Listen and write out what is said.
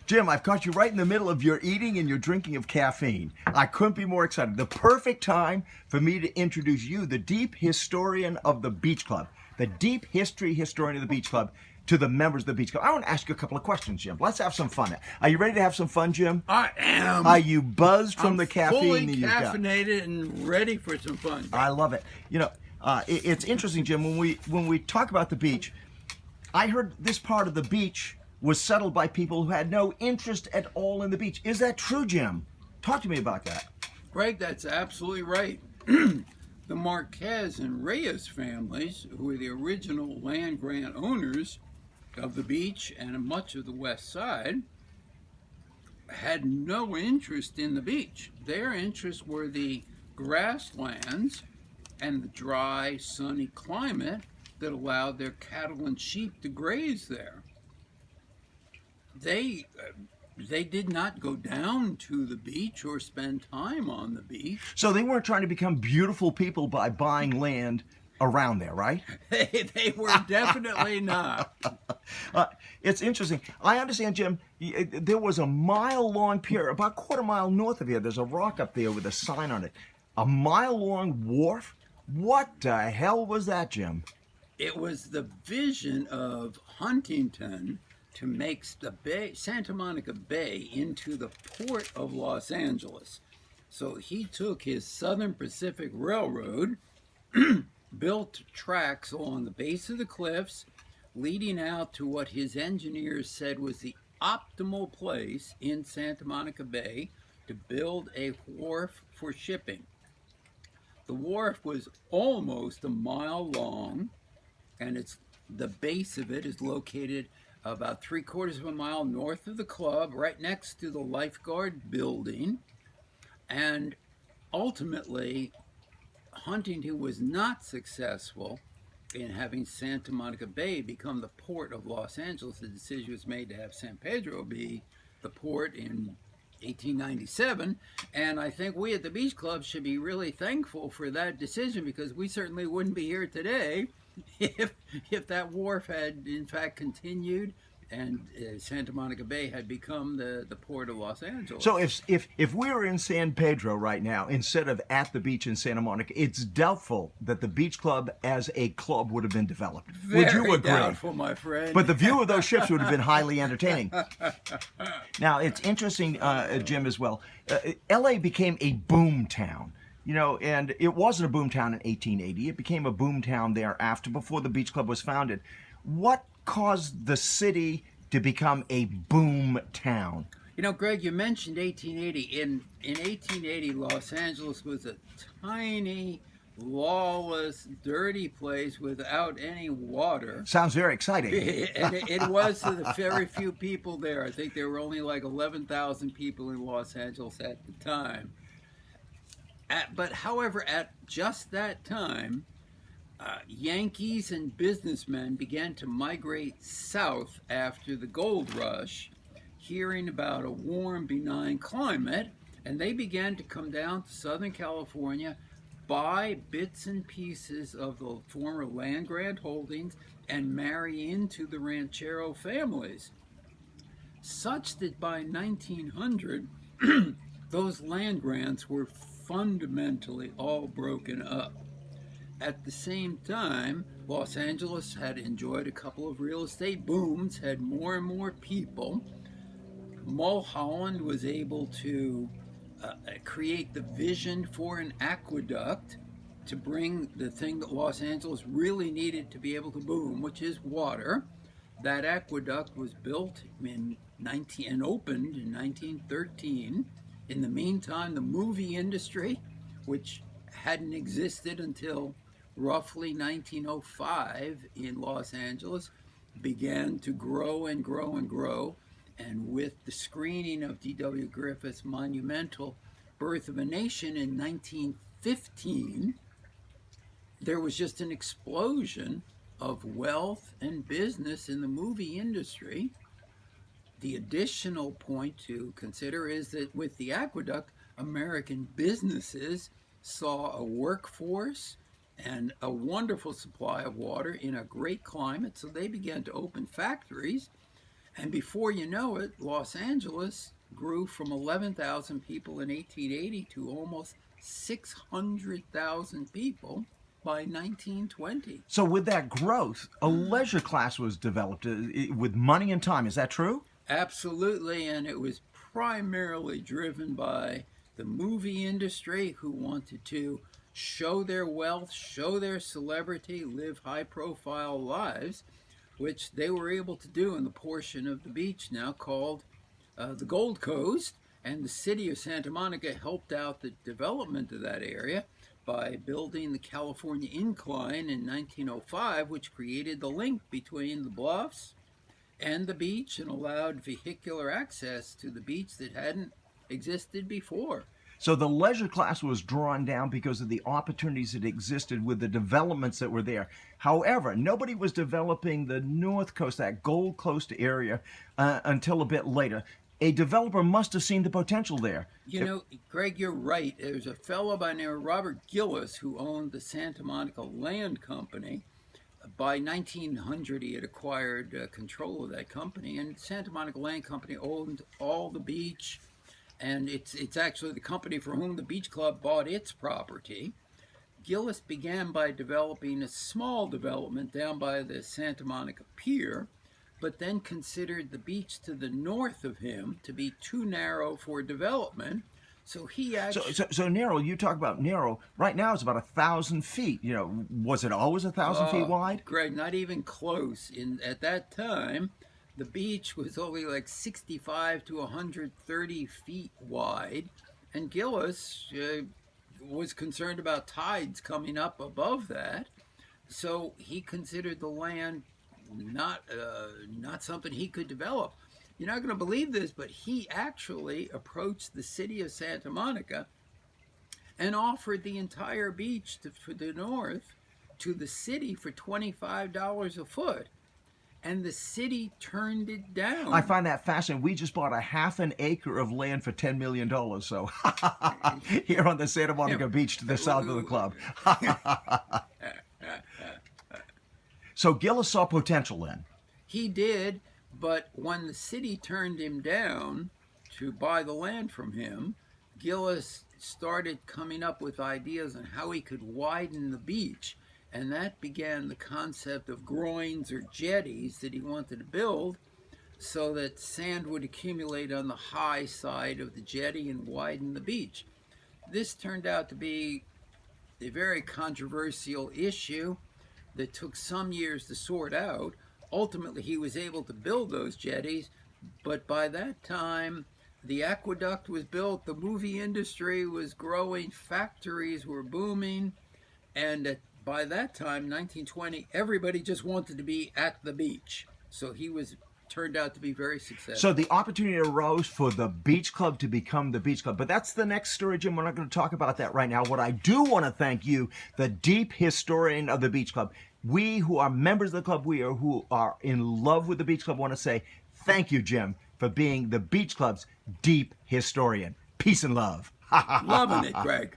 Jim, I've caught you right in the middle of your eating and your drinking of caffeine. I couldn't be more excited. The perfect time for me to introduce you, the deep historian of the Beach Club, the deep history historian of the Beach Club, to the members of the Beach Club. I want to ask you a couple of questions, Jim. Let's have some fun. Are you ready to have some fun, Jim? I am. Are you buzzed from the caffeine fully that you've got? caffeinated and ready for some fun. I love it. You know, it's interesting, Jim, when we talk about the beach, I heard this part of the beach was settled by people who had no interest at all in the beach. Is that true, Jim? Talk to me about that. Greg, that's absolutely right. The Marquez and Reyes families, who were the original land grant owners of the beach and much of the west side, had no interest in the beach. Their interests were the grasslands and the dry, sunny climate that allowed their cattle and sheep to graze there. They did not go down to the beach or spend time on the beach. So they weren't trying to become beautiful people by buying land around there, right? They were definitely not. It's interesting. I understand, Jim, there was a mile-long pier, about a quarter mile north of here. There's a rock up there with a sign on it. A mile-long wharf? What the hell was that, Jim? It was the vision of Huntington to make the bay, Santa Monica Bay, into the port of Los Angeles. So he took his Southern Pacific Railroad, built tracks along the base of the cliffs, leading out to what his engineers said was the optimal place in Santa Monica Bay to build a wharf for shipping. The wharf was almost a mile long, and the base of it is located about 3/4 of a mile north of the club, right next to the lifeguard building. And ultimately, Huntington was not successful in having Santa Monica Bay become the port of Los Angeles. The decision was made to have San Pedro be the port in 1897, and I think we at the Beach Club should be really thankful for that decision, because we certainly wouldn't be here today if that wharf had in fact continued and Santa Monica Bay had become the port of Los Angeles. So if we were in San Pedro right now instead of at the beach in Santa Monica, it's doubtful that the Beach Club as a club would have been developed. Would you agree? Very doubtful, my friend. But the view of those ships would have been highly entertaining. Now, it's interesting, Jim, as well. L.A. became a boom town. You know, and it wasn't a boom town in 1880. It became a boom town thereafter, before the Beach Club was founded. What caused the city to become a boom town? You know, Greg, you mentioned 1880. In 1880, Los Angeles was a tiny, lawless, dirty place without any water. Sounds very exciting. And it was to the very few people there. I think there were only like 11,000 people in Los Angeles at the time. But however, at just that time, Yankees and businessmen began to migrate south after the gold rush, hearing about a warm, benign climate, and they began to come down to Southern California, buy bits and pieces of the former land grant holdings, and marry into the ranchero families, such that by 1900, those land grants were fundamentally all broken up. At the same time, Los Angeles had enjoyed a couple of real estate booms, had more and more people. Mulholland was able to create the vision for an aqueduct to bring the thing that Los Angeles really needed to be able to boom, which is water. That aqueduct was built and opened in 1913. In the meantime, the movie industry, which hadn't existed until roughly 1905 in Los Angeles, began to grow and grow and grow. And with the screening of D.W. Griffith's monumental Birth of a Nation in 1915, there was just an explosion of wealth and business in the movie industry. The additional point to consider is that with the aqueduct, American businesses saw a workforce and a wonderful supply of water in a great climate, so they began to open factories. And before you know it, Los Angeles grew from 11,000 people in 1880 to almost 600,000 people by 1920. So with that growth, a leisure class was developed with money and time. Is that true? Absolutely, and it was primarily driven by the movie industry who wanted to show their wealth, show their celebrity, live high profile lives, which they were able to do in the portion of the beach now called the Gold Coast. And the city of Santa Monica helped out the development of that area by building the California Incline in 1905, which created the link between the bluffs and the beach and allowed vehicular access to the beach that hadn't existed before. So the leisure class was drawn down because of the opportunities that existed with the developments that were there. However, nobody was developing the North Coast, that Gold Coast area, until a bit later. A developer must have seen the potential there. You know, Greg, you're right. There's a fellow by the name of Robert Gillis who owned the Santa Monica Land Company. By 1900, he had acquired control of that company, and Santa Monica Land Company owned all the beach, and it's actually the company for whom the beach club bought its property. Gillis began by developing a small development down by the Santa Monica Pier, but then considered the beach to the north of him to be too narrow for development. So he actually... So narrow, you talk about narrow. Right now it's about 1,000 feet. You know, was it always 1,000 feet wide? Greg, not even close. At that time, the beach was only like 65 to 130 feet wide. And Gillis was concerned about tides coming up above that. So he considered the land not something he could develop. You're not going to believe this, but he actually approached the city of Santa Monica and offered the entire beach to the north to the city for $25 a foot. And the city turned it down. I find that fascinating. We just bought a half an acre of land for $10 million. So here on the Santa Monica beach to the south of the club. So Gillis saw potential then. He did, but when the city turned him down to buy the land from him, Gillis started coming up with ideas on how he could widen the beach, and that began the concept of groins or jetties that he wanted to build so that sand would accumulate on the high side of the jetty and widen the beach. This turned out to be a very controversial issue that took some years to sort out. Ultimately, he was able to build those jetties, but by that time, the aqueduct was built, the movie industry was growing, factories were booming, and by that time, 1920, everybody just wanted to be at the beach. So he turned out to be very successful. So the opportunity arose for the beach club to become the beach club. But that's the next story, Jim. We're not going to talk about that right now. What I do want to thank you, the deep historian of the beach club. We who are members of the club, who are in love with the beach club, want to say thank you, Jim, for being the beach club's deep historian. Peace and love. Loving it, Greg.